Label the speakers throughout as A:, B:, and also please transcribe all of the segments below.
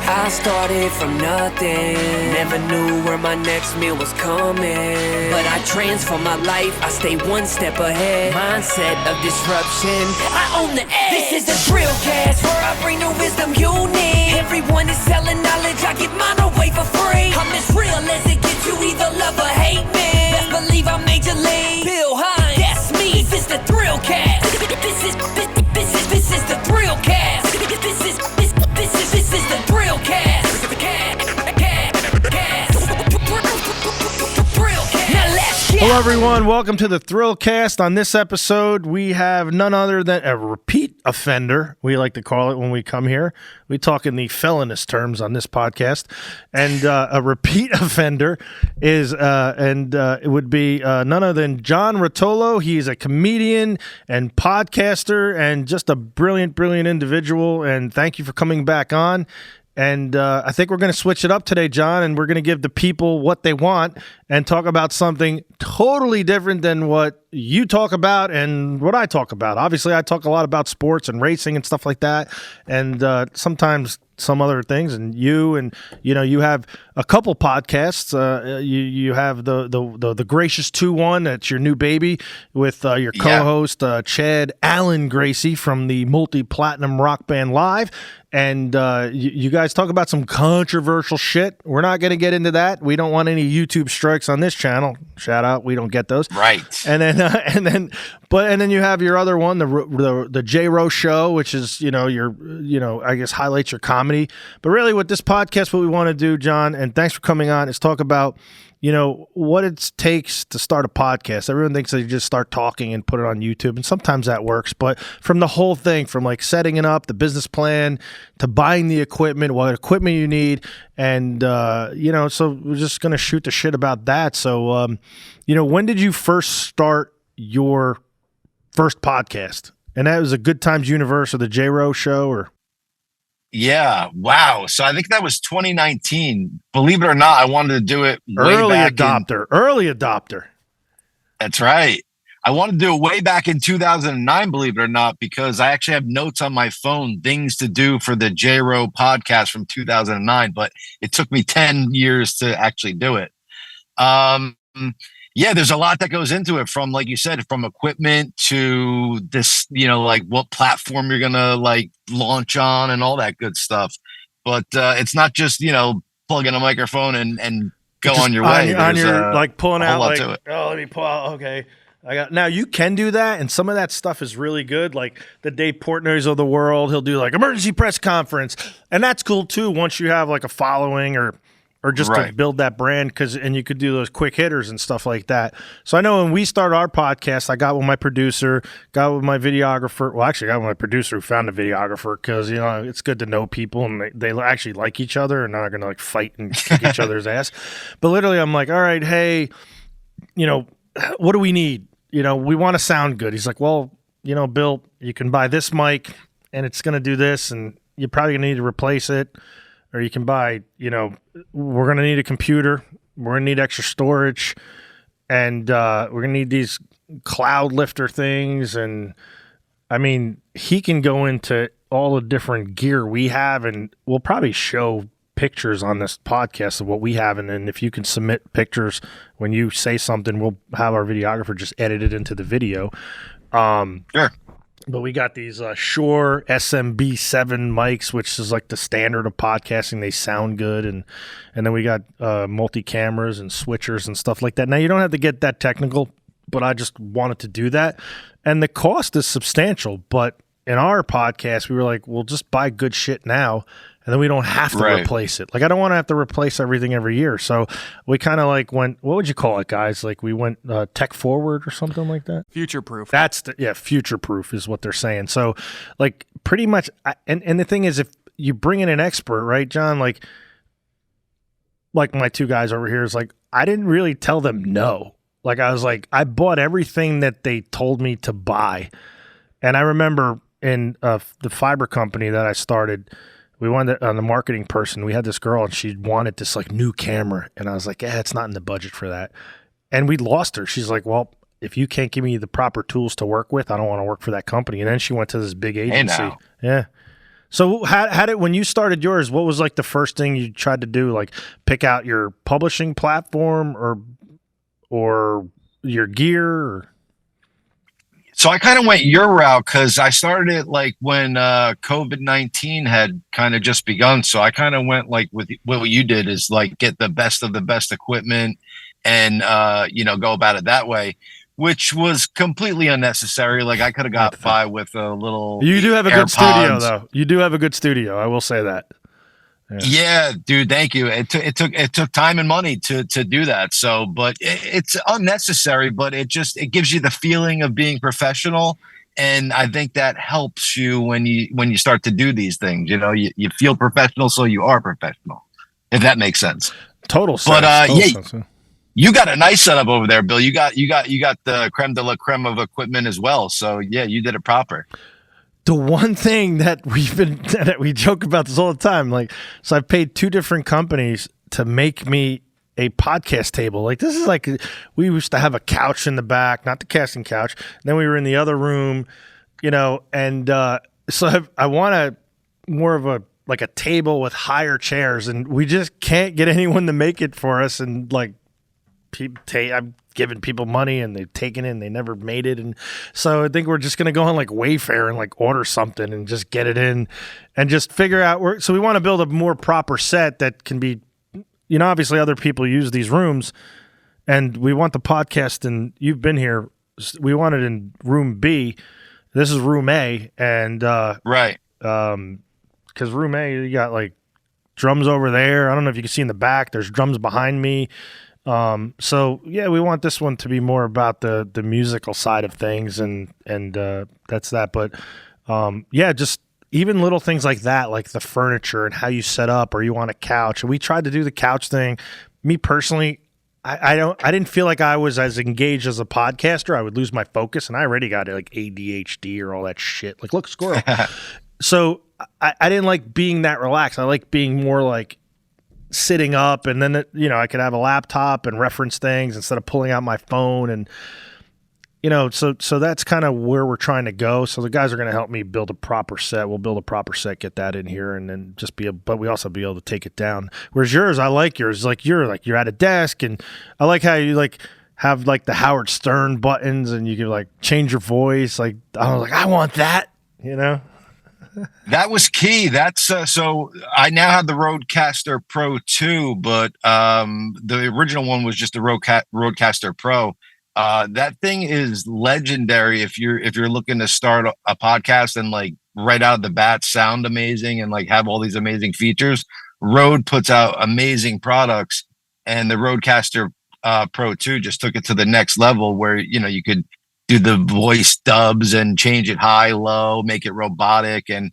A: I started from nothing, never knew where my next meal was coming. But I transform my life, I stay one step ahead. Mindset of disruption, I own the edge. This is the Thrillcast, where I bring the wisdom you need. Everyone is selling knowledge, I give mine away for free. I'm as real as it gets, you either love or hate me. Best believe I'm major league, Bill Hines, that's me. This is the Thrillcast. This is the Thrillcast. This is the Thrillcast.
B: Hello, everyone. Welcome to the Thrillcast. On this episode, we have none other than a repeat offender, we like to call it when we come here. We talk in the felonious terms on this podcast. And a repeat offender is, it would be none other than John Rotolo. He's a comedian and podcaster and just a brilliant, brilliant individual. And thank you for coming back on. And I think we're going to switch it up today, John, and we're going to give the people what they want and talk about something totally different than what you talk about and what I talk about. Obviously, I talk a lot about sports and racing and stuff like that, and sometimes some other things. And you have a couple podcasts. You have the Gracious 2-1. That's your new baby with your co-host Chad Allen Gracie from the multi-platinum rock band Live. And you guys talk about some controversial shit. We're not going to get into that. We don't want any YouTube strikes on this channel. Shout out, we don't get those.
C: Right.
B: And then you have your other one, the J-Ro Show, which is I guess highlights your comedy. But really, with this podcast, what we want to do, John, and thanks for coming on, is talk about what it takes to start a podcast. Everyone thinks they just start talking and put it on YouTube, and sometimes that works. But from the whole thing, from like setting it up, the business plan, to buying the equipment, what equipment you need, and so we're just gonna shoot the shit about that. So, when did you first start your first podcast? And that was a Good Times Universe or the J-Ro Show, or?
C: Yeah. Wow. So I think that was 2019. Believe it or not, I wanted to do it
B: Early adopter.
C: That's right. I wanted to do it way back in 2009, believe it or not, because I actually have notes on my phone, things to do for the J-Ro podcast from 2009, but it took me 10 years to actually do it. Yeah, there's a lot that goes into it, from, like you said, from equipment to this, like what platform you're going to launch on and all that good stuff. But it's not just, plug in a microphone and go on your way.
B: You're pulling out
C: like,
B: let me pull out. Okay. Now you can do that. And some of that stuff is really good. Like the Dave Portnoy's of the world, he'll do emergency press conference. And that's cool too. Once you have a following or just to build that brand, and you could do those quick hitters and stuff like that. So I know when we started our podcast, I got with my producer, got with my videographer. Well, actually, I got with my producer who found a videographer, because it's good to know people and they actually like each other and not going to fight and kick each other's ass. But literally, I'm like, all right, hey, what do we need? We want to sound good. He's like, well, Bill, you can buy this mic and it's going to do this, and you're probably going to need to replace it. Or you can buy, we're going to need a computer. We're going to need extra storage. And we're going to need these cloud lifter things. And, I mean, he can go into all the different gear we have. And we'll probably show pictures on this podcast of what we have. And then if you can submit pictures when you say something, we'll have our videographer just edit it into the video.
C: Sure.
B: But we got these Shure SMB7 mics, which is the standard of podcasting. They sound good. And then we got multi-cameras and switchers and stuff like that. Now, you don't have to get that technical, but I just wanted to do that. And the cost is substantial. But in our podcast, we were like, we'll just buy good shit now, and then we don't have to replace it. I don't want to have to replace everything every year. So we kind of went, what would you call it, guys? We went tech forward or something like that?
D: Future-proof.
B: That's future-proof is what they're saying. So pretty much, and the thing is, if you bring in an expert, right, John, like my two guys over here is I didn't really tell them no. I was I bought everything that they told me to buy. And I remember in the fiber company that I started, we wanted on the marketing person, we had this girl and she wanted this new camera. And I was like, it's not in the budget for that. And we lost her. She's like, well, if you can't give me the proper tools to work with, I don't want to work for that company. And then she went to this big agency.
C: Hey now.
B: Yeah. So how did, when you started yours, what was like the first thing you tried to do? Like pick out your publishing platform or your gear? Or?
C: So I kind of went your route because I started it like when COVID-19 had kind of just begun. So I kind of went like with what you did is like get the best of the best equipment and, go about it that way, which was completely unnecessary. Like I could have got by with a little.
B: You do have a
C: AirPods.
B: good studio, though. You do have a good studio. I will say that.
C: Yeah, dude, thank you. It took time and money to do that. So, but it's unnecessary, but it gives you the feeling of being professional. And I think that helps you when you start to do these things, you feel professional. So you are professional, if that makes sense.
B: Total sense.
C: But sense. You got a nice setup over there, Bill. You got the creme de la creme of equipment as well. So yeah, you did it proper.
B: The one thing that we joke about this all the time, like, so I've paid 2 different companies to make me a podcast table. Like, this is like, we used to have a couch in the back, not the casting couch. Then we were in the other room, and so I want more of a table with higher chairs, and we just can't get anyone to make it for us. And like, I'm giving people money and they've taken it and they never made it. And so I think we're just going to go on like Wayfair and like order something and just get it in and just figure out so we want to build a more proper set that can be, obviously other people use these rooms and we want the podcast, and you've been here. We want it in room B. This is room A. And,
C: right.
B: Cause room A, you got like drums over there. I don't know if you can see in the back, there's drums behind me. So yeah, we want this one to be more about the musical side of things and that's that. But, just even little things like that, like the furniture and how you set up, or you want a couch. And we tried to do the couch thing. Me personally, I didn't feel like I was as engaged as a podcaster. I would lose my focus, and I already got like ADHD or all that shit. Like, look, squirrel. So I didn't like being that relaxed. I like being more like sitting up, and then I could have a laptop and reference things instead of pulling out my phone, and so that's kind of where we're trying to go. So the guys are going to help me build a proper set. We'll build a proper set, get that in here, and then but we also be able to take it down. Whereas yours, I like yours. Like you're at a desk, and I like how you like have like the Howard Stern buttons, and you can like change your voice. Like I was like, I want that, That was key. That's so I now have the Rodecaster Pro 2, but the original one was just the Rodecaster Pro. That thing is legendary if you're looking to start a podcast and like right out of the bat sound amazing and like have all these amazing features. Rode puts out amazing products, and the Rodecaster Pro 2 just took it to the next level where you could do the voice dubs and change it high, low, make it robotic. And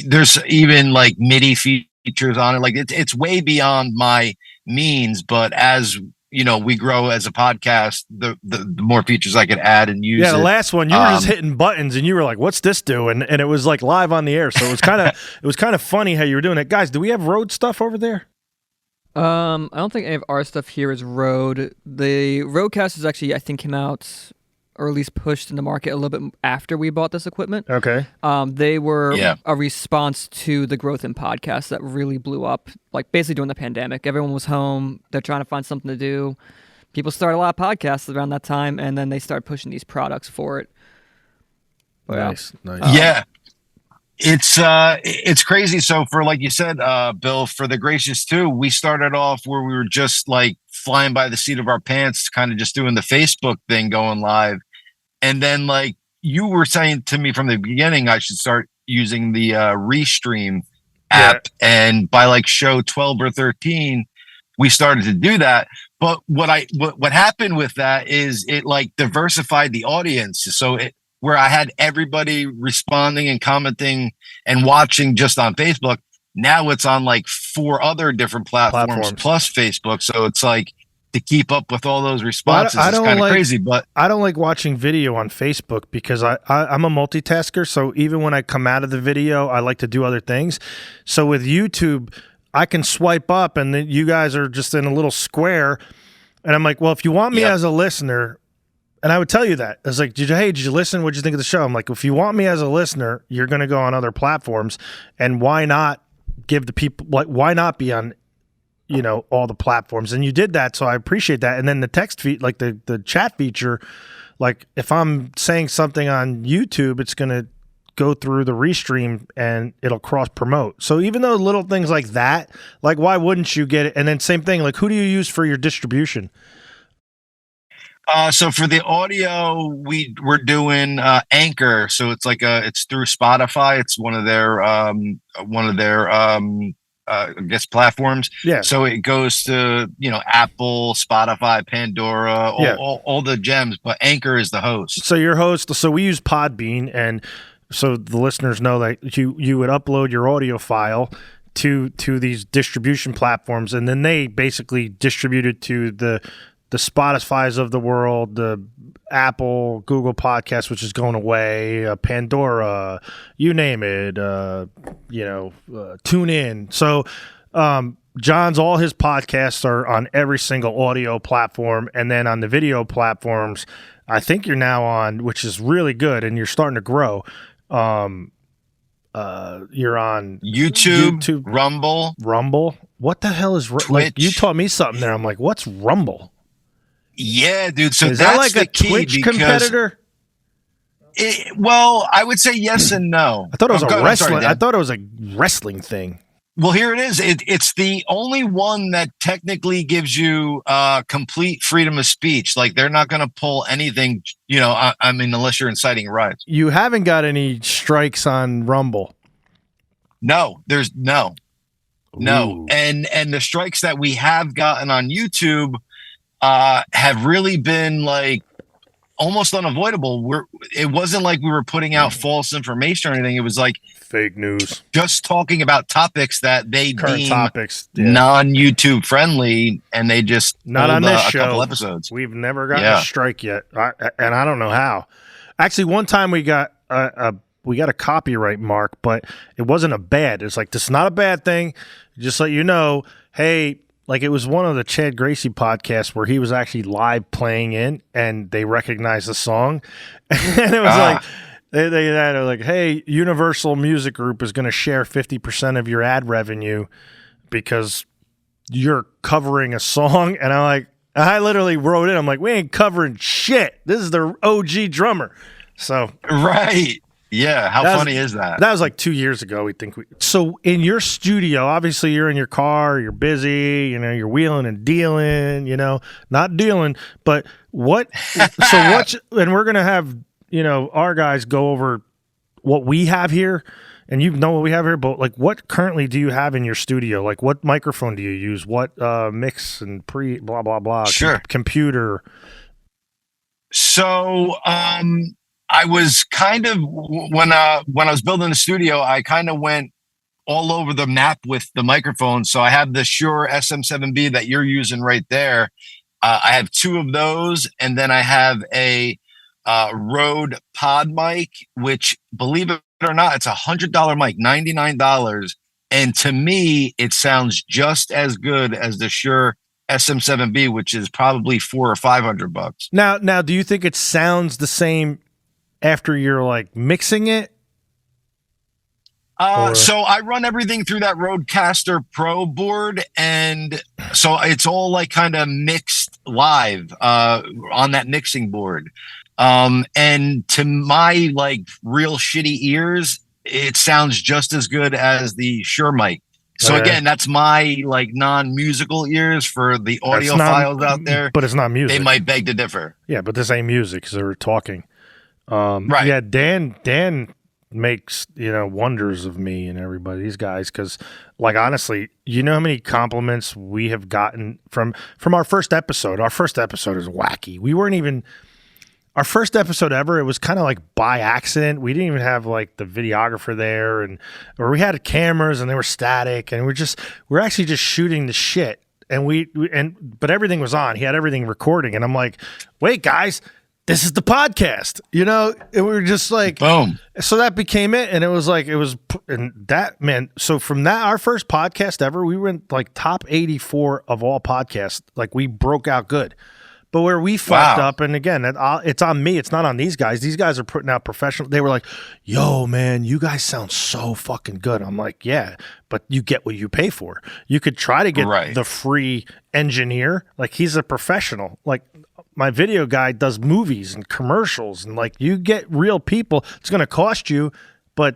B: there's even like MIDI features on it. Like it's way beyond my means, but as we grow as a podcast, the more features I could add and use. Yeah. The last one, you were just hitting buttons and you were like, what's this do? And it was like live on the air. So it was kind of funny how you were doing it. Guys, do we have Rode stuff over there?
D: I don't think any of our stuff here is Rode. The Rodecasters actually, I think, came out, or at least pushed in the market a little bit after we bought this equipment.
B: Okay.
D: They were a response to the growth in podcasts that really blew up, like basically during the pandemic. Everyone was home. They're trying to find something to do. People started a lot of podcasts around that time, and then they started pushing these products for it.
B: But, nice.
C: Yeah. It's crazy. So for, like you said, Bill, for the Gracious 2, we started off where we were just like flying by the seat of our pants, kind of just doing the Facebook thing, going live. And then like you were saying to me from the beginning, I should start using the Restream app. Yeah. And by like show 12 or 13, we started to do that. But what happened with that is it like diversified the audience. So where I had everybody responding and commenting and watching just on Facebook, now it's on like 4 other different platforms plus Facebook. So it's like to keep up with all those responses is kind of crazy. But
B: I don't like watching video on Facebook because I'm a multitasker. So even when I come out of the video, I like to do other things. So with YouTube, I can swipe up and then you guys are just in a little square. And I'm like, well, if you want me as a listener, And I would tell you that. I was like, did you listen? What'd you think of the show? I'm like, if you want me as a listener, you're going to go on other platforms. And why not give the people, why not be on, all the platforms? And you did that. So I appreciate that. And then the text feed, like the chat feature, like if I'm saying something on YouTube, it's going to go through the restream and it'll cross promote. So even though little things like that, like why wouldn't you get it? And then same thing, like who do you use for your distribution?
C: So for the audio, we're doing Anchor. So it's it's through Spotify. It's one of their I guess platforms.
B: Yeah.
C: So it goes to Apple, Spotify, Pandora, all the gems. But Anchor is the host.
B: So your host. So we use Podbean, and so the listeners know that you would upload your audio file to these distribution platforms, and then they basically distribute it to the Spotify's of the world, the Apple, Google Podcasts, which is going away, Pandora, you name it, tune in. So John's, all his podcasts are on every single audio platform, and then on the video platforms, I think you're now on, which is really good, and you're starting to grow. You're on
C: YouTube, Rumble.
B: What the hell is like? You taught me something there. I'm like, what's Rumble?
C: Yeah, dude. So
B: is
C: that's
B: that like a Twitch competitor?
C: Well, I would say yes and no.
B: I thought it was I thought it was a wrestling thing.
C: Well, here it is. It's the only one that technically gives you complete freedom of speech. Like they're not going to pull anything, I mean, unless you're inciting riots.
B: You haven't got any strikes on Rumble.
C: No, there's no.
B: Ooh.
C: And the strikes that we have gotten on YouTube have really been like almost unavoidable. It wasn't like we were putting out false information or anything. It was like
B: fake news,
C: just talking about topics that they deem non-YouTube friendly, and they just
B: not on this show.
C: A couple episodes.
B: We've never gotten a strike yet, and I don't know how. Actually, one time we got a copyright mark, but it wasn't a bad. It's like, this is not a bad thing. Just let you know, hey. Like it was one of the Chad Gracie podcasts where he was actually live playing in, and they recognized the song, and it was like they're like, "Hey, Universal Music Group is going to share 50% of your ad revenue because you're covering a song." And I literally wrote in, I'm like, "We ain't covering shit. This is the OG drummer." So
C: right. Yeah, how funny is that?
B: That was like 2 years ago, So in your studio, obviously you're in your car, you're busy, you're wheeling and dealing, not dealing, but and we're going to have, our guys go over what we have here, and you know what we have here, but like what currently do you have in your studio? Like what microphone do you use? What mix and blah, blah, blah.
C: Sure.
B: Computer.
C: So, I was kind of when I was building the studio, I kind of went all over the map with the microphone. So I have the Shure SM7B that you're using right there. I have two of those, and then I have a Rode Pod mic, which, believe it or not, it's $100 mic, $99, and to me, it sounds just as good as the Shure SM7B, which is probably $400 or $500.
B: Now, do you think it sounds the same after you're like mixing it?
C: So I run everything through that Rodecaster Pro board, and so it's all like kind of mixed live on that mixing board. And to my like real shitty ears, it sounds just as good as the Shure mic. So again, that's my like non-musical ears. For the audio files out there,
B: but it's not music.
C: They might beg to differ.
B: Yeah, but this ain't music because they're talking.
C: Right.
B: Yeah, Dan makes wonders of me and everybody, these guys, because like honestly, you know how many compliments we have gotten from our first episode. Our first episode is wacky. We weren't even our first episode ever. It was kind of like by accident. We didn't even have like the videographer there, or we had cameras and they were static, and we're actually just shooting the shit, but everything was on. He had everything recording, and I'm like, wait, guys. This is the podcast, and we were just like,
C: boom.
B: So that became it. And and that, man. So from that, our first podcast ever, we went like top 84 of all podcasts. Like we broke out good, But where we fucked up, and again, it's on me. It's not on these guys. These guys are putting out professional. They were like, "Yo, man, you guys sound so fucking good." I'm like, "Yeah, but you get what you pay for. You could try to get the free engineer. Like, he's a professional. Like, my video guy does movies and commercials, and like, you get real people. It's going to cost you, but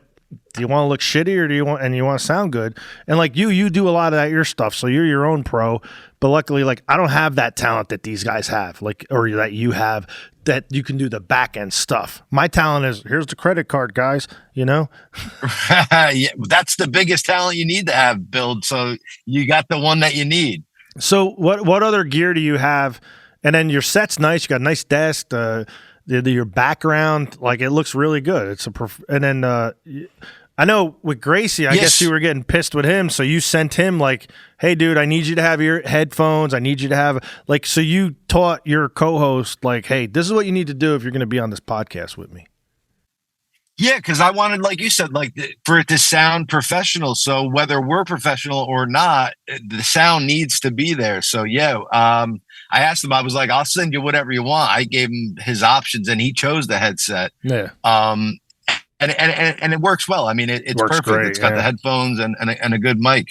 B: do you want to look shitty or do you want to sound good? And like you do a lot of that your stuff, so you're your own pro. But luckily, like, I don't have that talent that these guys have, like, or that you have, that you can do the back end stuff. My talent is, here's the credit card, guys. You know,
C: yeah, that's the biggest talent you need to have, build. So you got the one that you need. So
B: what other gear do you have? And then your set's nice. You got a nice desk. Your background, like, it looks really good. And then I know with Gracie, I guess you were getting pissed with him, so you sent him like, "Hey, dude, I need you to have your headphones. I need you to have like." So you taught your co-host like, "Hey, this is what you need to do if you're going to be on this podcast with me."
C: Yeah, because I wanted, like you said, like for it to sound professional. So whether we're professional or not, the sound needs to be there. So yeah, I asked him. I was like, "I'll send you whatever you want." I gave him his options, and he chose the headset.
B: Yeah.
C: And it works well. I mean, it's perfect.
B: Great,
C: it's got the headphones and a good mic.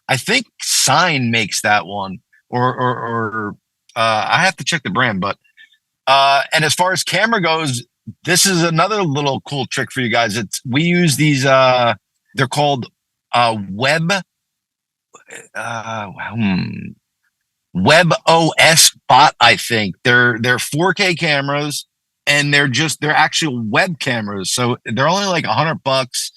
C: I think Sign makes that one, or I have to check the brand. But and as far as camera goes, this is another little cool trick for you guys. We use these. They're called Web. Web OS Bot, I think. They're 4K cameras, and they're actual web cameras. So they're only like $100,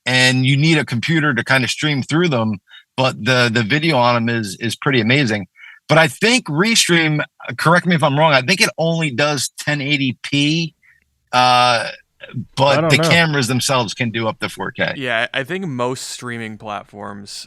C: and you need a computer to kind of stream through them. But the video on them is pretty amazing. But I think Restream, correct me if I'm wrong, I think it only does 1080p. But the cameras themselves can do up to 4K.
E: Yeah, I think most streaming platforms,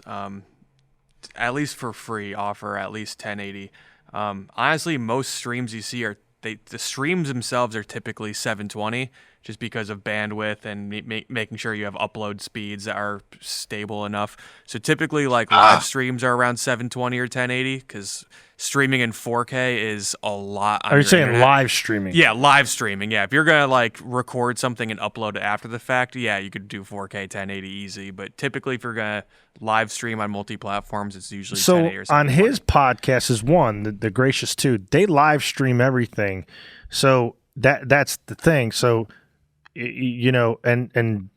E: at least for free, offer at least 1080. Honestly, most streams you see the streams themselves are typically 720, just because of bandwidth and making sure you have upload speeds that are stable enough. So typically, like, live streams are around 720 or 1080, because streaming in 4K is a lot.
B: Are you saying live streaming?
E: Yeah, live streaming. Yeah, if you're gonna like record something and upload it after the fact, yeah, you could do 4K 1080 easy. But typically, if you're gonna live stream on multi-platforms, it's usually 1080 or something.
B: On his podcast is the Gracious 2. They live stream everything, so that's the thing. So you know, and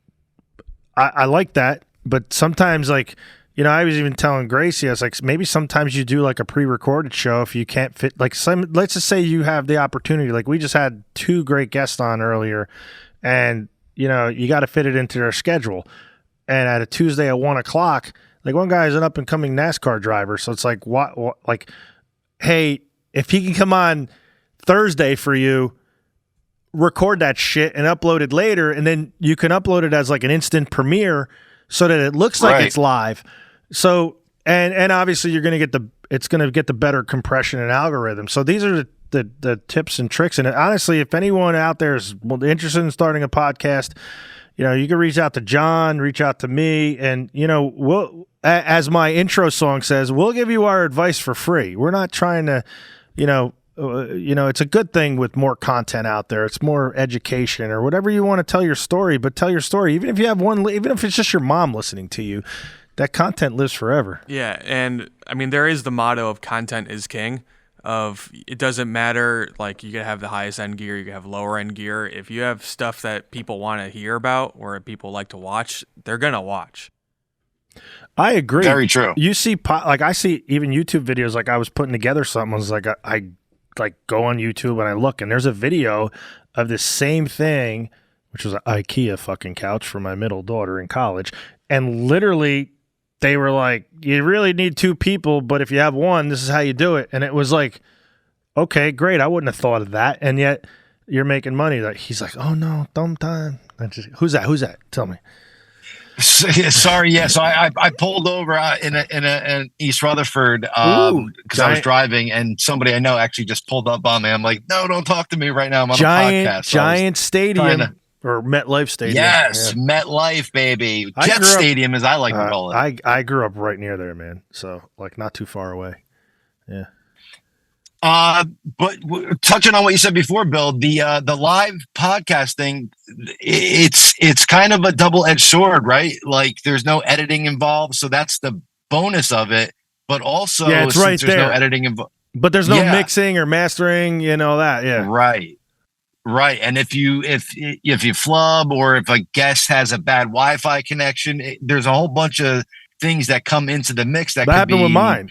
B: I like that, but sometimes, like, you know, I was even telling Gracie, I was like, maybe sometimes you do like a pre-recorded show if you can't fit, like, let's just say you have the opportunity. Like, we just had 2 great guests on earlier, and, you know, you got to fit it into their schedule. And at a Tuesday at 1:00, like, one guy is an up-and-coming NASCAR driver, so it's like, what, like, hey, if he can come on Thursday for you, record that shit and upload it later, and then you can upload it as like an instant premiere so that it looks like it's live. So and obviously you're going to get the better compression and algorithm. So these are the tips and tricks. And honestly, if anyone out there is interested in starting a podcast, you know, you can reach out to John, reach out to me, and, you know, we'll, as my intro song says, we'll give you our advice for free. We're not trying to, you know, it's a good thing with more content out there. It's more education or whatever you want to tell your story, but tell your story. Even if you have even if it's just your mom listening to you, that content lives forever.
E: Yeah. And I mean, there is the motto of content is king. It doesn't matter, like, you can have the highest end gear, you can have lower end gear. If you have stuff that people want to hear about or people like to watch, they're going to watch.
B: I agree.
C: Very true.
B: You see, like, I see even YouTube videos, like, I was putting together something, I was like, I like go on YouTube and I look, and there's a video of this same thing, which was an IKEA fucking couch for my middle daughter in college. And literally they were like, you really need 2 people, but if you have one, this is how you do it. And it was like, okay, great. I wouldn't have thought of that. And yet you're making money. Like, he's like, oh no, dumb time. Who's that? Tell me.
C: Sorry, yeah. So I pulled over in East Rutherford because I was driving, and somebody I know actually just pulled up on me. I'm like, no, don't talk to me right now. I'm on a podcast.
B: Giant Stadium or MetLife Stadium.
C: Yes, yeah. MetLife, baby. Jet Stadium, as I like to call it.
B: I grew up right near there, man. So, like, not too far away. Yeah.
C: But touching on what you said before, Bill, the live podcasting, it's kind of a double-edged sword, right? Like there's no editing involved, so that's the bonus of it. But also,
B: Yeah, it's right
C: there's
B: there.
C: no editing involved.
B: But there's no mixing or mastering, that. Yeah.
C: Right. And if you flub or if a guest has a bad Wi-Fi connection, there's a whole bunch of things that come into the mix that
B: happened with mine.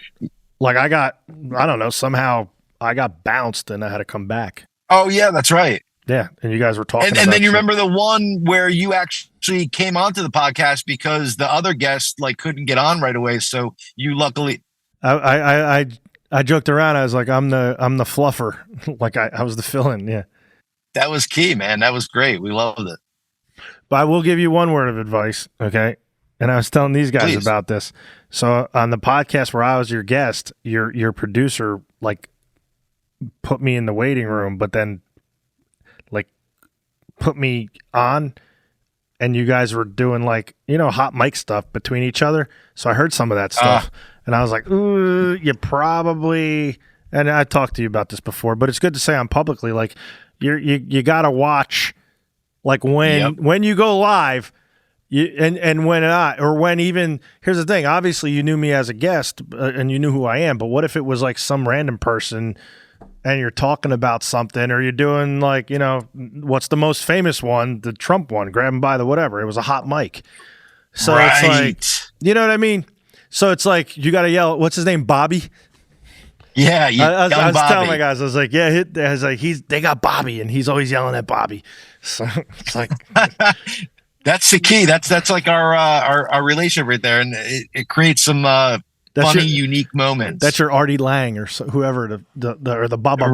B: Like I don't know, somehow I got bounced and I had to come back.
C: Oh yeah, that's right.
B: Yeah, and you guys were talking
C: and then you remember the one where you actually came onto the podcast because the other guest couldn't get on right away, so you luckily
B: I joked around. I was like, I'm the fluffer. Like I was the fill-in. Yeah,
C: that was key, man. That was great. We loved it.
B: But I will give you one word of advice, okay? And I was telling these guys about this. So on the podcast where I was your guest, your producer put me in the waiting room, but then put me on, and you guys were doing hot mic stuff between each other. So I heard some of that stuff, and I was like, ooh, you probably. And I talked to you about this before, but it's good to say on publicly, you got to watch, when you go live. And when not, or when even, here's the thing, obviously you knew me as a guest and you knew who I am, but what if it was some random person and you're talking about something, or you're doing what's the most famous one, the Trump one, grab him by the whatever, it was a hot mic. So it's you know what I mean? So it's you got to yell, what's his name, Bobby?
C: Yeah,
B: I was telling my guys, I was like, yeah, they got Bobby, and he's always yelling at Bobby. So it's
C: that's the key. That's like our relationship right there, and it creates some funny, unique moments.
B: That's your Artie Lang or whoever the Baba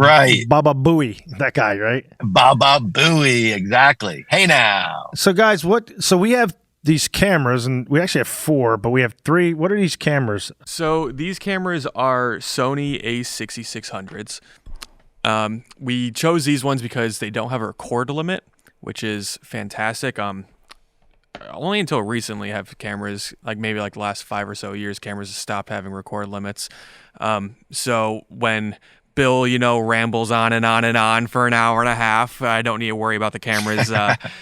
B: Baba Booey, that guy, right?
C: Baba Booey, exactly. Hey now.
B: So guys, so we have these cameras, and we actually have 4, but we have 3. What are these cameras?
E: So these cameras are Sony A6600s. We chose these ones because they don't have a record limit, which is fantastic. Only until recently have cameras, maybe the last 5 or so years, cameras have stopped having record limits. So when Bill, rambles on and on and on for an hour and a half, I don't need to worry about the cameras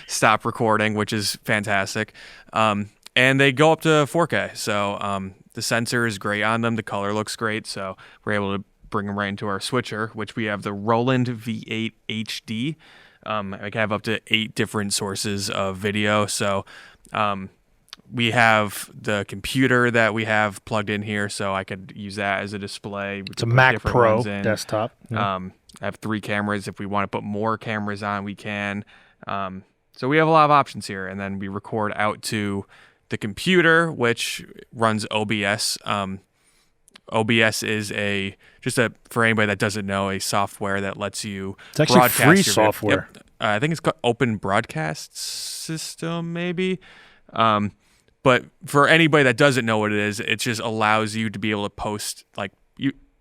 E: stop recording, which is fantastic. And they go up to 4K. So the sensor is great on them. The color looks great. So we're able to bring them right into our switcher, which we have the Roland V8 HD. I have up to 8 different sources of video. So we have the computer that we have plugged in here, so I could use that as a display.
B: It's a Mac Pro desktop.
E: Yeah. I have 3 cameras. If we want to put more cameras on, we can. So we have a lot of options here. And then we record out to the computer, which runs OBS. OBS is for anybody that doesn't know, a software that lets you
B: broadcast. It's actually free software.
E: Yep. I think it's called Open Broadcast System, maybe. But for anybody that doesn't know what it is, it just allows you to be able to post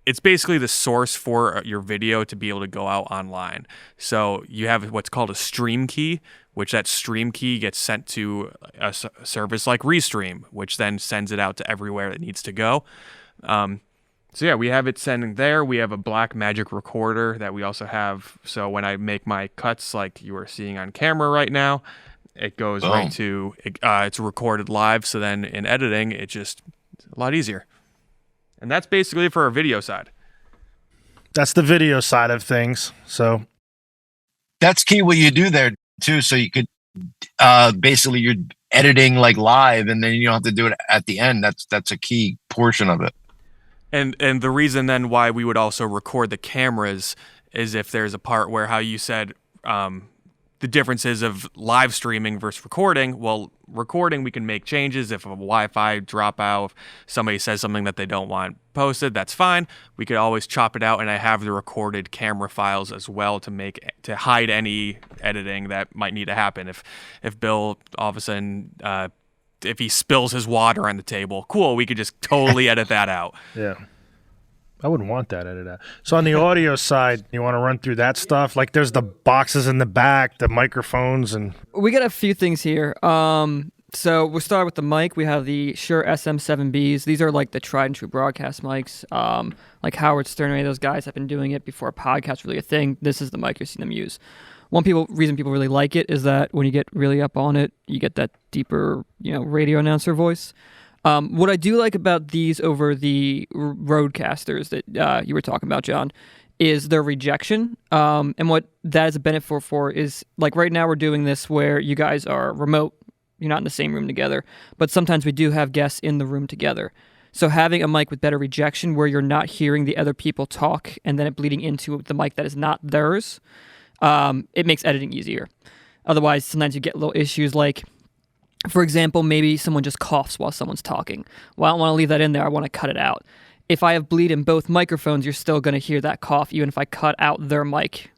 E: it's basically the source for your video to be able to go out online. So you have what's called a stream key, which that stream key gets sent to a service like Restream, which then sends it out to everywhere it needs to go. So yeah, we have it sending there. We have a Blackmagic recorder that we also have. So when I make my cuts like you are seeing on camera right now, it goes right to, it's recorded live. So then in editing, it's just a lot easier. And that's basically for our video side.
B: That's the video side of things. So
C: that's key what you do there too. So you could basically you're editing live, and then you don't have to do it at the end. That's a key portion of it.
E: And the reason then why we would also record the cameras is if there's a part where, how you said, the differences of live streaming versus recording. Well, recording, we can make changes. If a Wi-Fi drop out, if somebody says something that they don't want posted, that's fine. We could always chop it out, and I have the recorded camera files as well to hide any editing that might need to happen. If Bill all of a sudden if he spills his water on the table, cool, we could just totally edit that out.
B: Yeah. I wouldn't want that edited out. So on the audio side, you want to run through that stuff? There's the boxes in the back, the microphones, and
D: we got a few things here. So we'll start with the mic. We have the Shure SM7Bs. These are like the tried and true broadcast mics. Like Howard Stern and any of those guys have been doing it before a podcast really a thing. This is the mic you're seeing them use. Reason people really like it is that when you get really up on it, you get that deeper, radio announcer voice. What I do like about these over the Roadcasters that you were talking about, John, is their rejection. And what that is a benefit for is, like right now we're doing this where you guys are remote. You're not in the same room together. But sometimes we do have guests in the room together. So having a mic with better rejection where you're not hearing the other people talk and then it bleeding into the mic that is not theirs, it makes editing easier. Otherwise, sometimes you get little issues like, for example, maybe someone just coughs while someone's talking. Well, I don't want to leave that in there. I want to cut it out. If I have bleed in both microphones, you're still going to hear that cough even if I cut out their mic.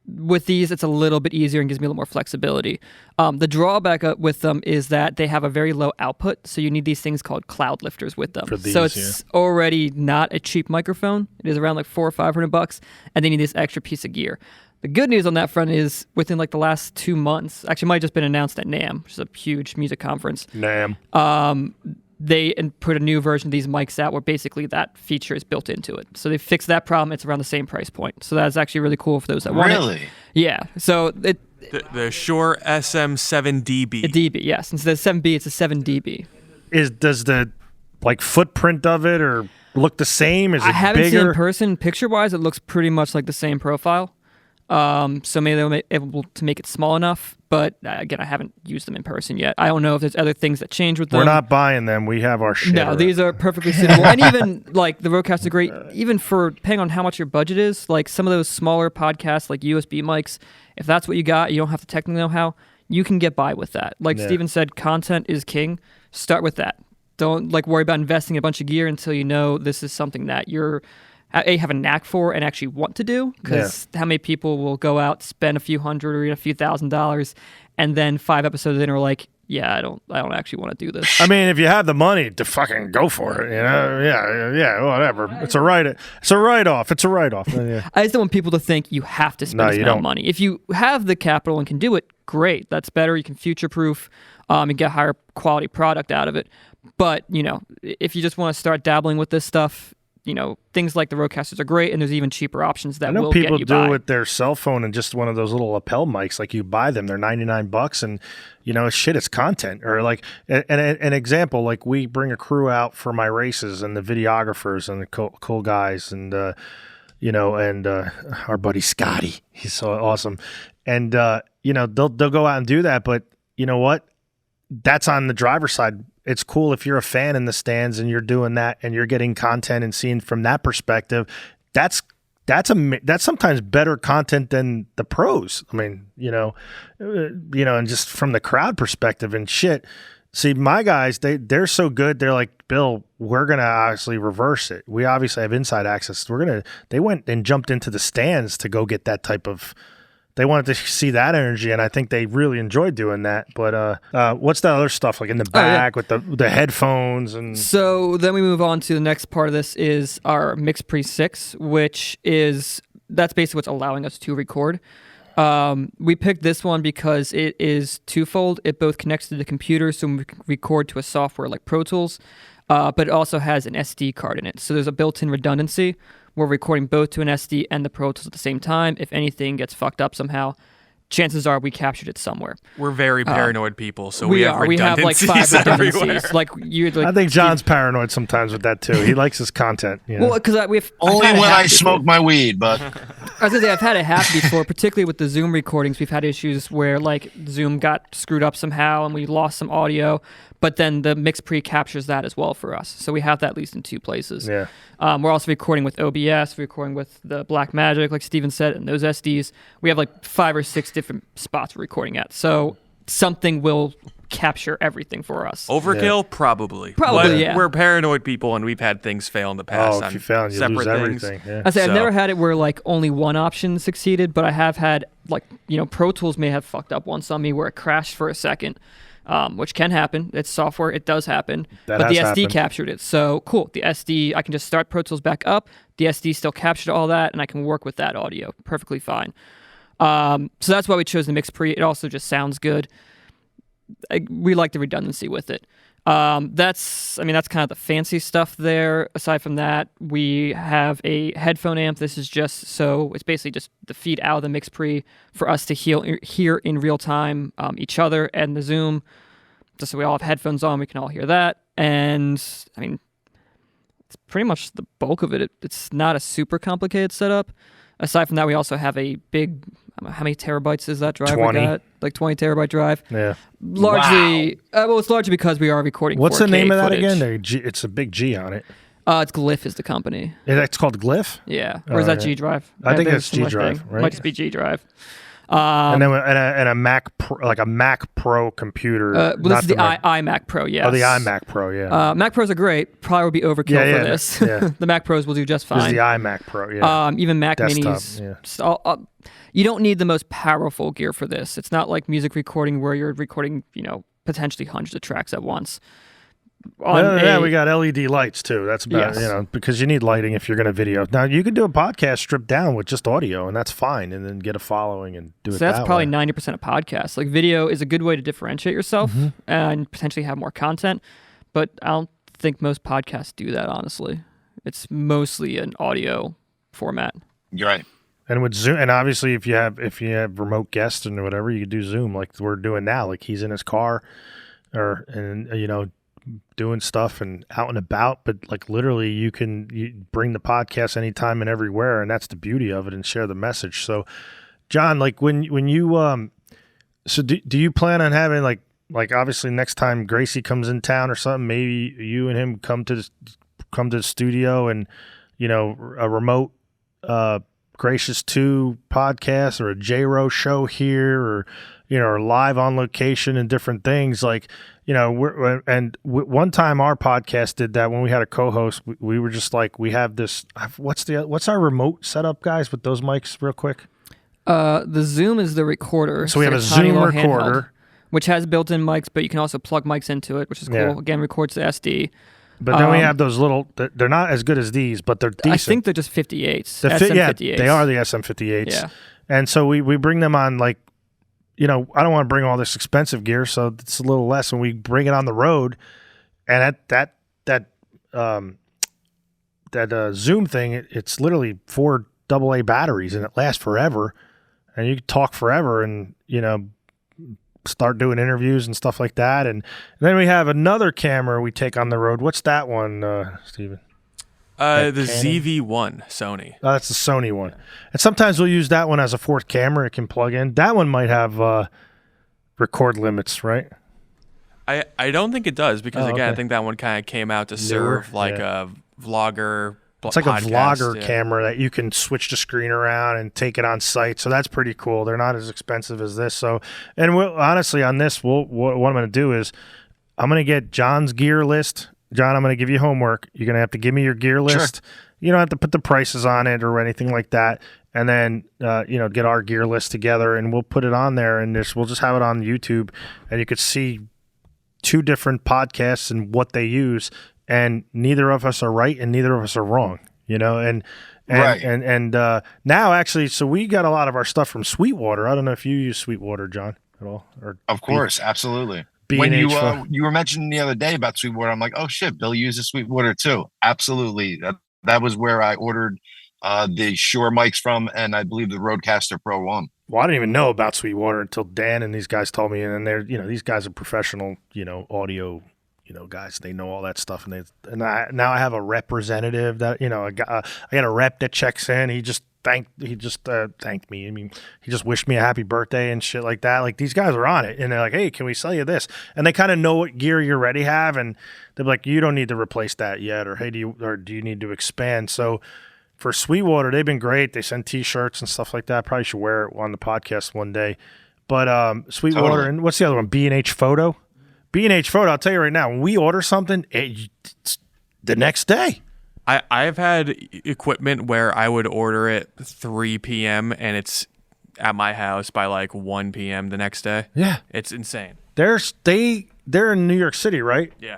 D: With these, it's a little bit easier and gives me a little more flexibility. The drawback with them is that they have a very low output, so you need these things called cloud lifters with them. So it's already not a cheap microphone. It is around like $400 or $500, and they need this extra piece of gear. The good news on that front is within like the last 2 months, actually it might have just been announced at NAMM, which is a huge music conference.
B: NAMM.
D: They put a new version of these mics out where basically that feature is built into it. So they fixed that problem. It's around the same price point. So that's actually really cool for those that want it.
C: Really?
D: Yeah. So
E: the Shure SM7DB.
D: A DB, yes. Instead of 7B, it's a 7DB.
B: Does the footprint of it or look the same? Is it bigger?
D: I haven't seen it in person. Picture-wise, it looks pretty much like the same profile. So maybe they'll be able to make it small enough. But again, I haven't used them in person yet. I don't know if there's other things that change with them.
B: We're not buying them. We have our shit.
D: No, these are perfectly suitable. And even like the Rodecaster are great, even for depending on how much your budget is. Like some of those smaller podcasts, like USB mics, if that's what you got, you don't have to technically know how, you can get by with that. Like Steven said, content is king. Start with that. Don't worry about investing a bunch of gear until you know this is something that you're have a knack for and actually want to do, because how many people will go out, spend a few hundred or a few $1,000s, and then 5 episodes in are like, yeah, I don't actually want to do this.
B: I mean, if you have the money to fucking go for it, whatever. It's a write-off. It's a write-off. Yeah.
D: I just don't want people to think you have to spend this amount of money. If you have the capital and can do it, great. That's better. You can future-proof and get higher quality product out of it. But, if you just want to start dabbling with this stuff, things like the Roadcasters are great, and there's even cheaper options that will get you by. I know people do
B: with their cell phone and just one of those little lapel mics. Like you buy them, they're $99, and it's content. Or like an example, like we bring a crew out for my races, and the videographers and the cool guys, and and our buddy Scotty, he's so awesome, and they'll go out and do that. But you know what? That's on the driver's side. It's cool if you're a fan in the stands and you're doing that and you're getting content and seeing from that perspective. That's sometimes better content than the pros. I mean, and just from the crowd perspective and shit. See, my guys, they're so good. They're like, Bill, we're gonna obviously reverse it. We obviously have inside access. They went and jumped into the stands to go get that type of. They wanted to see that energy, and I think they really enjoyed doing that. But what's the other stuff like in the back with the headphones? And
D: so then we move on to the next part of this is our Mix Pre 6, that's basically what's allowing us to record. We picked this one because it is twofold. It both connects to the computer, so we can record to a software like Pro Tools, but it also has an SD card in it. So there's a built-in redundancy. We're recording both to an SD and the Pro Tools at the same time. If anything gets fucked up somehow, chances are we captured it somewhere.
E: We're very paranoid people, so we have redundancies
D: like 5 redundancies.
E: everywhere.
B: I think John's paranoid sometimes with that too. He likes his content.
D: Well, because
C: only when I smoke my weed, but
D: I was gonna say I've had it happen before, particularly with the Zoom recordings. We've had issues where like Zoom got screwed up somehow and we lost some audio. But then the Mix Pre captures that as well for us. So we have that at least in 2 places.
B: Yeah.
D: We're also recording with OBS, recording with the Blackmagic, like Steven said, and those SDs. We have like 5 or 6 different spots we're recording at. So something will capture everything for us.
E: Overkill? Probably.
D: Yeah.
E: We're paranoid people, and we've had things fail in the past.
B: If you fail, you lose everything. Yeah.
D: I've never had it where like only one option succeeded, but I have had like, Pro Tools may have fucked up once on me where it crashed for a second. Which can happen. It's software. It does happen. But the SD captured it. So cool. The SD, I can just start Pro Tools back up. The SD still captured all that, and I can work with that audio perfectly fine. So that's why we chose the Mix Pre. It also just sounds good. we like the redundancy with it. That's kind of the fancy stuff there. Aside from that, we have a headphone amp. This is just so it's basically just the feed out of the mix pre for us to hear in real time each other and the Zoom. Just so we all have headphones on, we can all hear that. And I mean, it's pretty much the bulk of it. It's not a super complicated setup. Aside from that, we also have a big, how many terabytes is that drive
B: 20.
D: we got? Like 20 terabyte drive.
B: Yeah.
D: Largely, well, it's largely because we are recording.
B: What's
D: 4K
B: the name of that
D: footage.
B: again? It's a big G on it.
D: It's Glyph is the company.
B: It's called Glyph?
D: Yeah. Or is that G Drive?
B: I think
D: They're
B: it's G
D: similar
B: Drive,
D: thing.
B: right?
D: Might just be G Drive.
B: And then a Mac Pro, like a Mac Pro computer.
D: Well, this is the iMac Pro, yes.
B: Oh, the iMac Pro, yeah.
D: Mac Pros are great. Probably would be overkill for this.
B: Yeah.
D: The Mac Pros will do just fine.
B: This is the iMac Pro, yeah.
D: Even Mac
B: Desktop,
D: Minis.
B: yeah.
D: You don't need the most powerful gear for this. It's not like music recording where you're recording, potentially hundreds of tracks at once.
B: Yeah, we got LED lights too. That's about because you need lighting if you're going to video. Now you can do a podcast stripped down with just audio, and that's fine, and then get a following and do it.
D: So that's
B: that
D: probably
B: way.
D: 90% of podcasts. Like video is a good way to differentiate yourself and potentially have more content, but I don't think most podcasts do that. Honestly, it's mostly an audio format.
C: You're right.
B: And with Zoom, and obviously if you have remote guests and whatever, you can do Zoom like we're doing now. Like he's in his car, doing stuff and out and about, but like literally you bring the podcast anytime and everywhere, and that's the beauty of it, and share the message. So John, like when you so do you plan on having like obviously next time Gracie comes in town or something, maybe you and him come to the studio and a remote Gracious 2 podcast or a J-Ro show here, or or live on location and different things like one time our podcast did that when we had a co-host. We were just like, we have this. What's our remote setup, guys, with those mics, real quick?
D: The Zoom is the recorder.
B: So we have a
D: tiny
B: Zoom
D: little
B: recorder,
D: handheld, which has built-in mics, but you can also plug mics into it, which is cool.
B: Yeah.
D: Again, records to SD.
B: but then we have those little. They're not as good as these, but they're decent.
D: I think they're just 58s.
B: Yeah,
D: SM58s.
B: they are the SM58s.
D: Yeah.
B: And so we bring them on like. I don't want to bring all this expensive gear, so it's a little less when we bring it on the road. And that Zoom thing, it's literally 4 AA batteries, and it lasts forever. And you can talk forever, and start doing interviews and stuff like that. And then we have another camera we take on the road. What's that one, Steven?
E: The ZV-1 Sony.
B: Oh, that's the Sony one. And sometimes we'll use that one as a fourth camera. It can plug in. That one might have record limits, right?
E: I don't think it does because, again,
B: okay.
E: I think that one kind of came out to serve a vlogger
B: It's like
E: podcast,
B: a vlogger
E: yeah.
B: camera that you can switch the screen around and take it on site. So that's pretty cool. They're not as expensive as this. So, and honestly, on this, what I'm going to do is I'm going to get John's gear list. John, I'm going to give you homework. You're going to have to give me your gear list. Sure. You don't have to put the prices on it or anything like that. And then, get our gear list together, and we'll put it on there, and we'll just have it on YouTube, and you could see 2 different podcasts and what they use, and neither of us are right and neither of us are wrong, and
C: Right.
B: And now actually, so we got a lot of our stuff from Sweetwater. I don't know if you use Sweetwater, John, at all. Or
C: Of course, absolutely.
B: B&H
C: When you were mentioning the other day about Sweetwater, I'm like, oh shit, Bill uses Sweetwater too. Absolutely. That was where I ordered the Shure mics from, and I believe the Rodecaster Pro 1.
B: Well, I didn't even know about Sweetwater until Dan and these guys told me, and they're these guys are professional audio guys. They know all that stuff, and now I have a representative that I got a rep that checks in. He just thanked me. I mean, he just wished me a happy birthday and shit like that. Like, these guys are on it, and they're like, hey, can we sell you this? And they kind of know what gear you already have, and they're like, you don't need to replace that yet, or hey, do you need to expand? So for Sweetwater, they've been great. They send T-shirts and stuff like that. Probably should wear it on the podcast one day. But Sweetwater, totally. And what's the other one? B&H Photo. B&H Photo, I'll tell you right now, when we order something, it's the next day.
E: I've had equipment where I would order it 3 p.m. and it's at my house by like 1 p.m. the next day.
B: Yeah.
E: It's insane.
B: They're in New York City, right?
E: Yeah.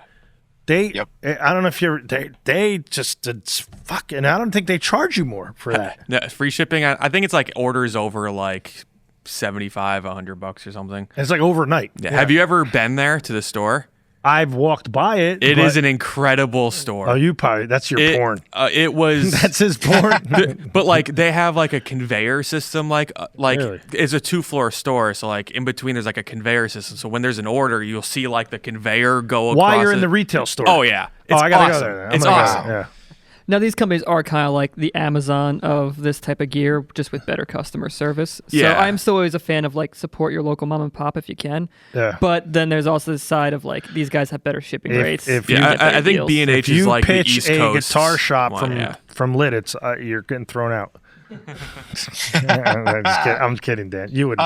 B: Yep. I don't know if they just, it's fucking, I don't think they charge you more for that.
E: No, free shipping, I think it's like orders over like $75, $100 or something.
B: It's like overnight.
E: Yeah. Have you ever been there to the store?
B: I've walked by it.
E: It is an incredible store.
B: Oh, you probably, that's your porn.
E: It was.
B: That's his porn.
E: But like they have like a conveyor system, like
B: Really?
E: it's a 2-floor store. So like in between there's like a conveyor system. So when there's an order, you'll see like the conveyor go across.
B: While you're in the retail store.
E: Oh yeah.
B: I gotta
E: awesome.
B: go there.
E: It's awesome.
B: Yeah.
D: Now, these companies are kind of like the Amazon of this type of gear, just with better customer service. So
E: Yeah.
D: I'm still always a fan of like support your local mom and pop if you can.
B: Yeah.
D: But then there's also the side of like these guys have better shipping rates.
B: If
D: you
B: you-
D: get better
E: I think
D: deals.
E: B&H
B: If
E: is
B: you
E: like the
B: pitch
E: East
B: a
E: Coast
B: guitar shop
E: one,
B: from Lidditz, you're getting thrown out. I'm kidding, Dan. You would.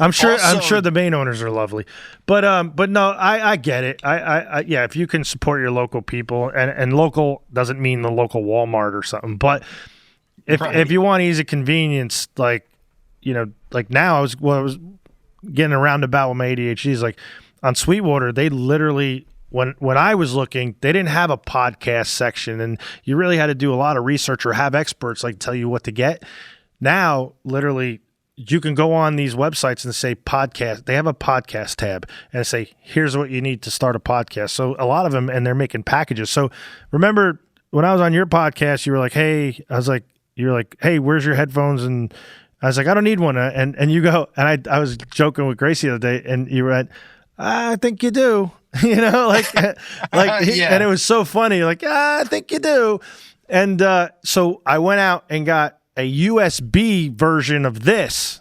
B: I'm sure the main owners are lovely, but no, I get it. I yeah, if you can support your local people, and local doesn't mean the local Walmart or something, but if you want easy convenience, like like now I was getting a roundabout with my ADHD is like on Sweetwater, they literally when I was looking, they didn't have a podcast section, and you really had to do a lot of research or have experts like tell you what to get. Now, literally, you can go on these websites and say podcast. They have a podcast tab and say, here's what you need to start a podcast. So a lot of them, and they're making packages. So remember when I was on your podcast, you were like, hey, hey, where's your headphones? And I was like, I don't need one. And you go, and I was joking with Gracie the other day, and you went, I think you do. like,
C: Yeah.
B: And it was so funny. Like, I think you do. And so I went out and got a USB version of this.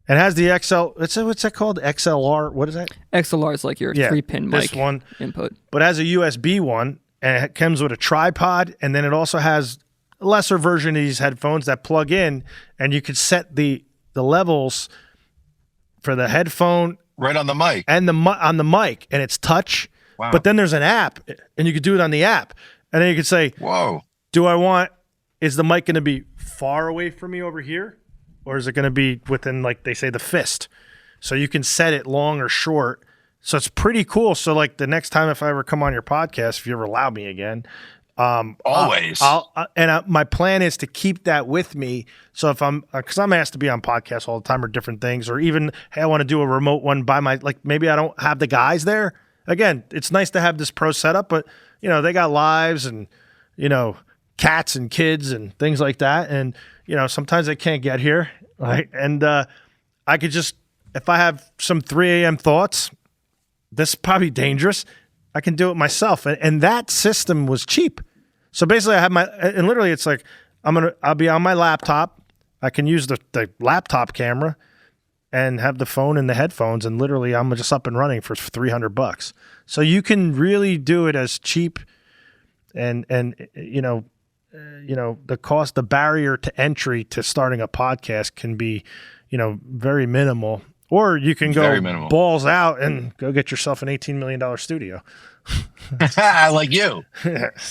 B: It has the XL. What's that called? XLR. What is that?
D: XLR is like your 3-pin mic
B: one
D: input.
B: But it has a USB one, and it comes with a tripod, and then it also has a lesser version of these headphones that plug in, and you can set the levels for the headphone
C: right on the mic
B: and on the mic, and it's touch.
C: Wow.
B: But then there's an app, and you could do it on the app, and then you could say,
C: whoa,
B: is the mic going to be far away from me over here? Or is it going to be within, like they say, the fist? So you can set it long or short. So it's pretty cool. So like the next time if I ever come on your podcast, if you ever allow me again,
C: always.
B: My plan is to keep that with me. So if because I'm asked to be on podcasts all the time or different things, or even, hey, I want to do a remote one maybe I don't have the guys there. Again, it's nice to have this pro setup, but they got lives and, cats and kids and things like that. And, sometimes they can't get here. Right. And I could just, if I have some 3 a.m. thoughts, this is probably dangerous. I can do it myself. And that system was cheap. So basically I have and literally it's like, I'll be on my laptop. I can use the laptop camera and have the phone and the headphones. And literally I'm just up and running for $300. So you can really do it as cheap and the cost, the barrier to entry to starting a podcast can be, very minimal. Or you can go balls out and go get yourself an $18 million studio.
C: Like you.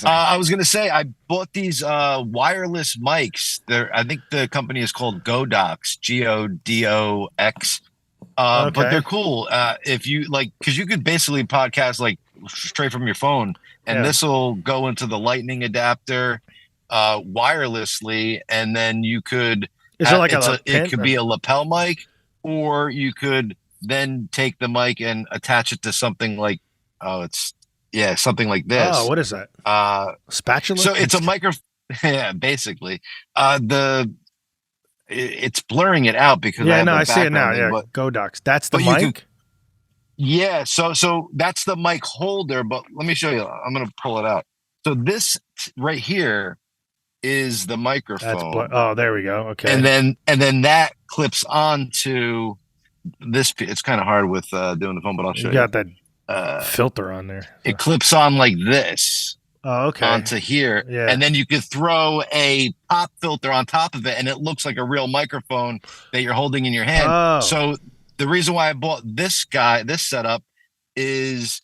C: I was going to say, I bought these wireless mics. I think the company is called Godox, Godox. But they're cool. If you because you could basically podcast like straight from your phone, and this will go into the lightning adapter wirelessly, and then you could it could be a lapel mic, or you could then take the mic and attach it to something like something like this.
B: Oh, what is that? Spatula?
C: So it's a micro. Yeah, basically. It's blurring it out because
B: I see it now. Yeah, Godox. That's the mic.
C: So that's the mic holder. But let me show you. I'm going to pull it out. So this right here is the microphone.
B: Oh, there we go. Okay.
C: And then that clips onto this. It's kind of hard with doing the phone, but I'll show you.
B: You got that filter on there.
C: It clips on like this.
B: Oh, okay.
C: Onto here. Yeah. And then you could throw a pop filter on top of it, and it looks like a real microphone that you're holding in your hand.
B: Oh.
C: So the reason why I bought this setup is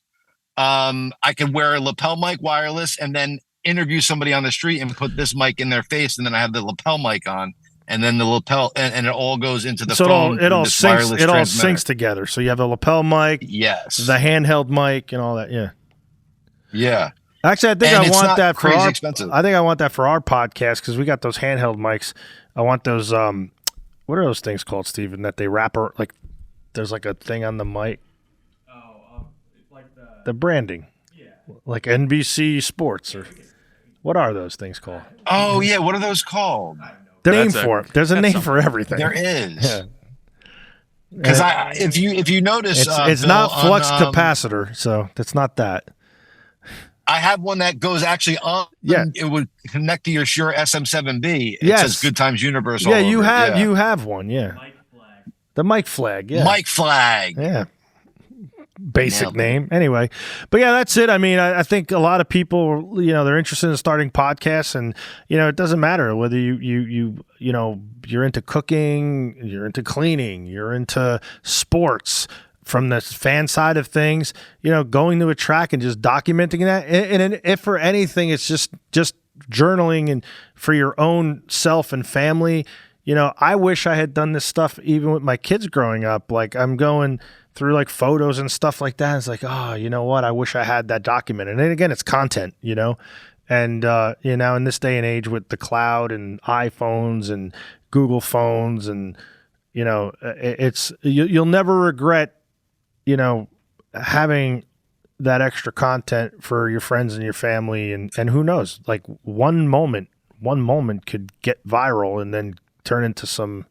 C: I can wear a lapel mic wireless and then interview somebody on the street and put this mic in their face, and then I have the lapel mic on, and then the lapel and it all goes into the phone.
B: It all syncs together. So you have the lapel mic,
C: yes,
B: the handheld mic, and all that. Yeah.
C: Yeah.
B: Actually, I think I want that for
C: expensive.
B: I think I want that for our podcast because we got those handheld mics. I want those what are those things called, Steven, that they wrap like there's like a thing on the mic?
E: It's like
B: The branding. Yeah. Like NBC Sports or what are those things called?
C: Oh yeah, what are those called?
B: There's a name for it. There's a name for everything.
C: There is.
B: Yeah.
C: Because if you notice,
B: it's
C: Bill,
B: not flux
C: on,
B: capacitor, so it's not that.
C: I have one that goes actually on.
B: Yeah.
C: It would connect to your Shure SM7B. It
B: Yes.
C: says Good Times Universe.
B: Yeah,
C: all
B: you
C: over
B: have
C: it. Yeah.
B: you have one. Yeah. The mic flag. Yeah.
C: Mike Flag.
B: Yeah. Basic
C: Nailed it.
B: name. Anyway. But yeah, that's it. I mean, I think a lot of people, they're interested in starting podcasts, and, it doesn't matter whether you're into cooking, you're into cleaning, you're into sports. From the fan side of things, going to a track and just documenting that. And if for anything, it's just journaling and for your own self and family. I wish I had done this stuff even with my kids growing up. Like I'm going through like photos and stuff like that. It's like, oh, you know what? I wish I had that documented. And again, it's content, and, in this day and age with the cloud and iPhones and Google phones and, you'll never regret, having that extra content for your friends and your family, and who knows, like one moment could get viral and then turn into some,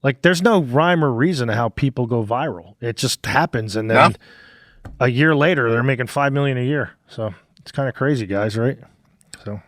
B: like, there's no rhyme or reason to how people go viral. It just happens. And then a year later, they're making $5 million a year. So it's kind of crazy, guys. Right. So.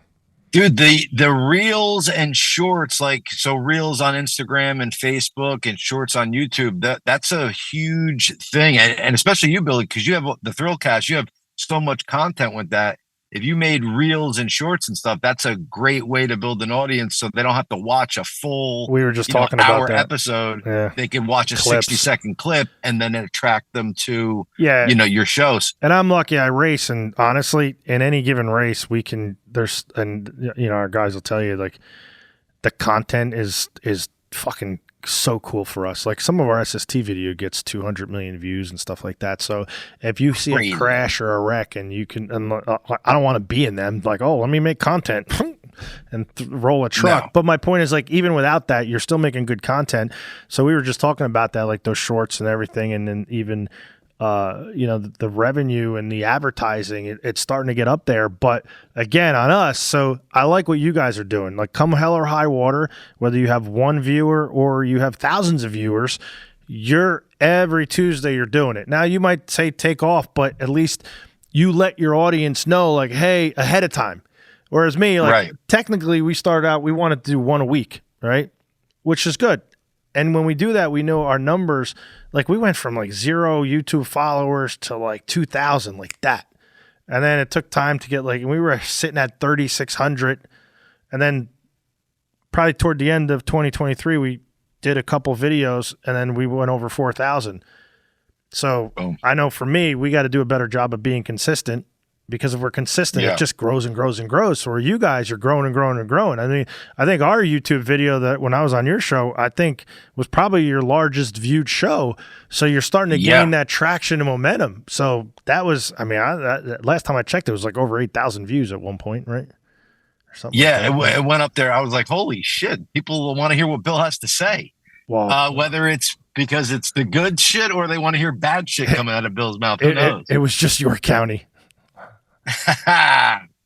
C: Dude, the reels and shorts, reels on Instagram and Facebook and shorts on YouTube, that's a huge thing. And especially you, Billy, because you have the Thrillcast, you have so much content with that. If you made reels and shorts and stuff, that's a great way to build an audience so they don't have to watch a full
B: we were just talking about
C: hour
B: that.
C: episode.
B: Yeah.
C: They can watch a
B: Clips.
C: 60-second clip and then attract them to your shows.
B: And I'm lucky I race, and honestly, in any given race, our guys will tell you, like, the content is fucking so cool for us. Like some of our SST video gets 200 million views and stuff like that. So if you see a crash or a wreck and you can, I don't want to be in them, like, oh, let me make content and roll a truck. No. But my point is, like, even without that, you're still making good content. So we were just talking about that, like those shorts and everything. And then even, the revenue and the advertising, it's starting to get up there. But again, on us, so I like what you guys are doing. Like, come hell or high water, whether you have one viewer or you have thousands of viewers, every Tuesday you're doing it. Now, you might say take off, but at least you let your audience know, like, hey, ahead of time. Whereas me, like, technically we started out, we wanted to do one a week, right? Which is good. And when we do that, we know our numbers, like we went from like 0 YouTube followers to like 2,000, like that. And then it took time to get, like, we were sitting at 3,600. And then probably toward the end of 2023, we did a couple videos and then we went over 4,000. So I know for me, we got to do a better job of being consistent. Because if we're consistent, it just grows and grows and grows. So you guys are growing and growing and growing. I mean, I think our YouTube video that when I was on your show, I think was probably your largest viewed show. So you're starting to gain that traction and momentum. So that was, I mean, last time I checked, it was like over 8,000 views at one point, right? Or something.
C: Yeah, like it went up there. I was like, holy shit, people want to hear what Bill has to say. Well, whether it's because it's the good shit or they want to hear bad shit coming out of Bill's mouth. Who knows?
B: It was just York County.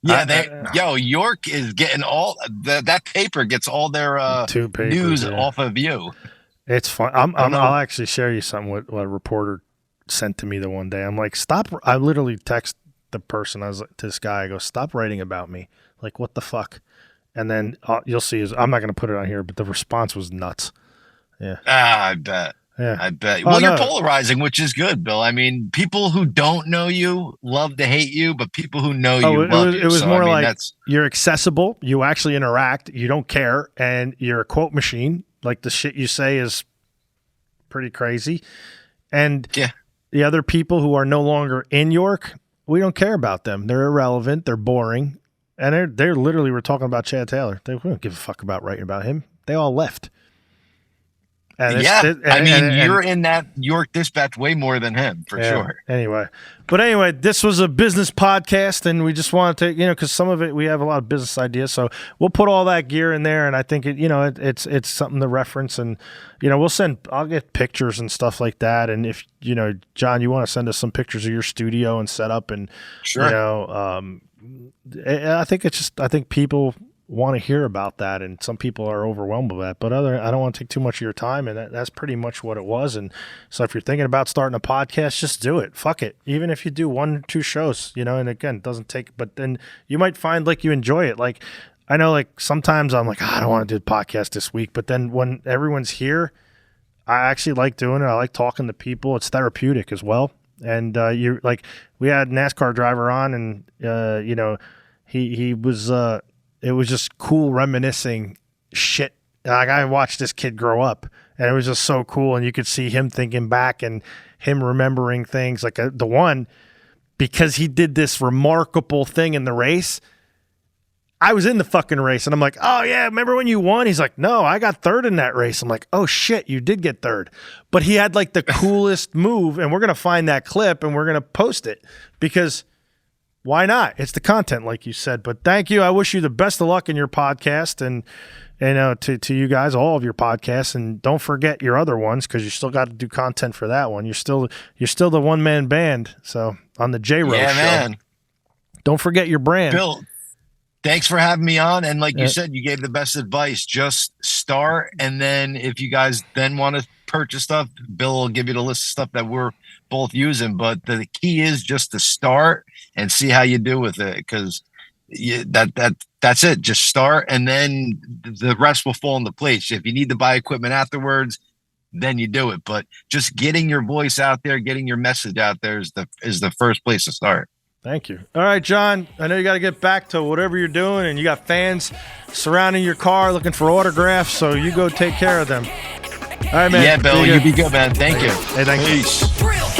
C: York is getting all that paper gets all their news off of you.
B: It's fun. I'll actually share you something what a reporter sent to me the one day. I'm like, stop. I literally text the person. I was like, to this guy, I go, stop writing about me. Like, what the fuck? And then you'll see. I'm not going to put it on here, but the response was nuts. Yeah.
C: I bet.
B: Yeah.
C: I bet. Well, you're polarizing, which is good, Bill. I mean, people who don't know you love to hate you, but people who know you love you.
B: It was more like you're accessible. You actually interact. You don't care. And you're a quote machine. Like, the shit you say is pretty crazy. And the other people who are no longer in York, we don't care about them. They're irrelevant. They're boring. And they're literally, we're talking about Chad Taylor. We don't give a fuck about writing about him. They all left. And
C: you're in that York Dispatch way more than him, for sure.
B: Anyway, this was a business podcast, and we just want to, because some of it we have a lot of business ideas, so we'll put all that gear in there, and I think it's something to reference, and I'll get pictures and stuff like that, and if John, you want to send us some pictures of your studio and setup, and
C: sure,
B: I think people want to hear about that, and some people are overwhelmed with that, but I don't want to take too much of your time, and that's pretty much what it was. And so if you're thinking about starting a podcast, just do it. Fuck it. Even if you do 1 or 2 shows, and again, it doesn't take, but then you might find like you enjoy it. Like I know, like sometimes I'm like, I don't want to do the podcast this week, but then when everyone's here, I actually like doing it. I like talking to people. It's therapeutic as well. And we had a NASCAR driver on, and he was it was just cool reminiscing shit. Like I watched this kid grow up, and it was just so cool. And you could see him thinking back and him remembering things like the one, because he did this remarkable thing in the race. I was in the fucking race, and I'm like, oh yeah, remember when you won? He's like, no, I got 3rd in that race. I'm like, oh shit, you did get 3rd. But he had like the coolest move, and we're going to find that clip and we're going to post it because why not? It's the content, like you said. But thank you. I wish you the best of luck in your podcast, and to you guys, all of your podcasts, and don't forget your other ones because you still got to do content for that one. You're still the one-man band. So on the J-Ro show, man. Don't forget your brand.
C: Bill, thanks for having me on. And like you said, you gave the best advice. Just start, and then if you guys then want to purchase stuff, Bill will give you the list of stuff that we're both using. But the key is just to start and see how you do with it, because that's it. Just start, and then the rest will fall into place. If you need to buy equipment afterwards, then you do it. But just getting your voice out there, getting your message out there is the first place to start.
B: Thank you. All right, John, I know you got to get back to whatever you're doing, and you got fans surrounding your car looking for autographs, so you go take care of them. All right, man.
C: Yeah, Bill, you be good, man. Thank you.
B: Hey, thank you.
C: Peace.